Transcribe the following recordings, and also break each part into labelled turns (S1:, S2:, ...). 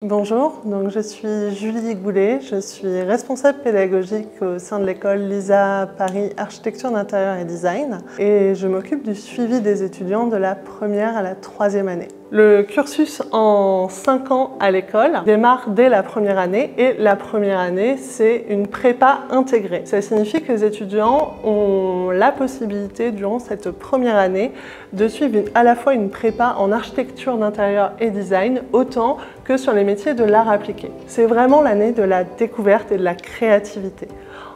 S1: Bonjour, donc je suis Julie Goulet, je suis responsable pédagogique au sein de l'école LISA Paris Architecture d'Intérieur et Design et je m'occupe du suivi des étudiants de la première à la troisième année. Le cursus en 5 ans à l'école démarre dès la première année et la première année c'est une prépa intégrée. Ça signifie que les étudiants ont la possibilité durant cette première année de suivre à la fois une prépa en architecture d'intérieur et design autant que sur les métiers de l'art appliqué. C'est vraiment l'année de la découverte et de la créativité.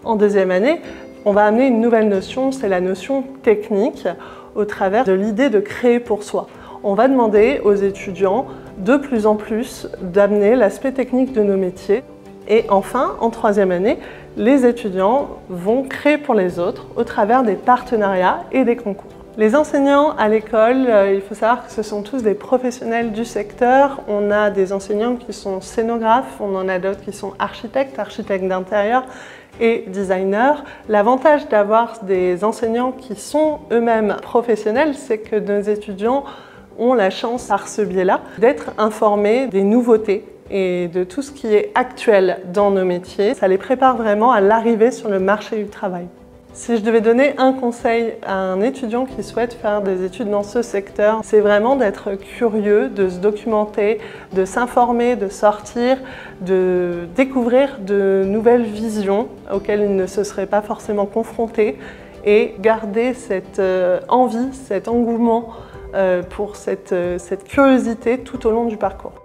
S1: En deuxième année, on va amener une nouvelle notion, c'est la notion technique au travers de l'idée de créer pour soi. On va demander aux étudiants de plus en plus d'amener l'aspect technique de nos métiers. Et enfin, en troisième année, les étudiants vont créer pour les autres au travers des partenariats et des concours. Les enseignants à l'école, il faut savoir que ce sont tous des professionnels du secteur. On a des enseignants qui sont scénographes, on en a d'autres qui sont architectes d'intérieur et designers. L'avantage d'avoir des enseignants qui sont eux-mêmes professionnels, c'est que nos étudiants ont la chance, par ce biais-là, d'être informés des nouveautés et de tout ce qui est actuel dans nos métiers. Ça les prépare vraiment à l'arrivée sur le marché du travail. Si je devais donner un conseil à un étudiant qui souhaite faire des études dans ce secteur, c'est vraiment d'être curieux, de se documenter, de s'informer, de sortir, de découvrir de nouvelles visions auxquelles il ne se serait pas forcément confronté et garder cette envie, cet engouement pour cette curiosité tout au long du parcours.